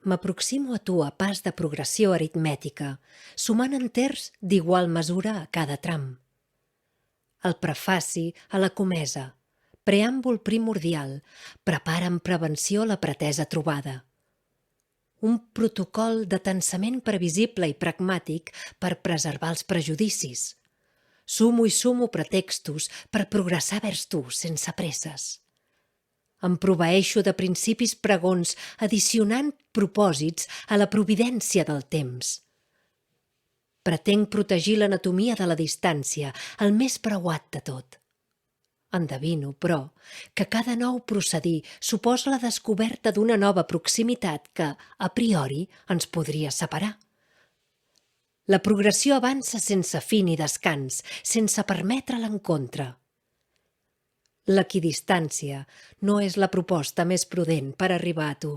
M'aproximo a tu a pas de progressió aritmètica, sumant enters d'igual mesura a cada tram. El prefaci a la comesa, preàmbul primordial, prepara amb prevenció la pretesa trobada. Un protocol de tensament previsible i pragmàtic per preservar els prejudicis. Sumo i sumo pretextos per progressar vers tu sense presses. Em proveeixo de principis pregons addicionant propòsits a la providència del temps. Pretenc protegir l'anatomia de la distància, el més preuat de tot. Endevino, però, que cada nou procedir suposa la descoberta d'una nova proximitat que, a priori, ens podria separar. La progressió avança sense fi ni descans, sense permetre l'encontre. L'equidistància no és la proposta més prudent per arribar a tu.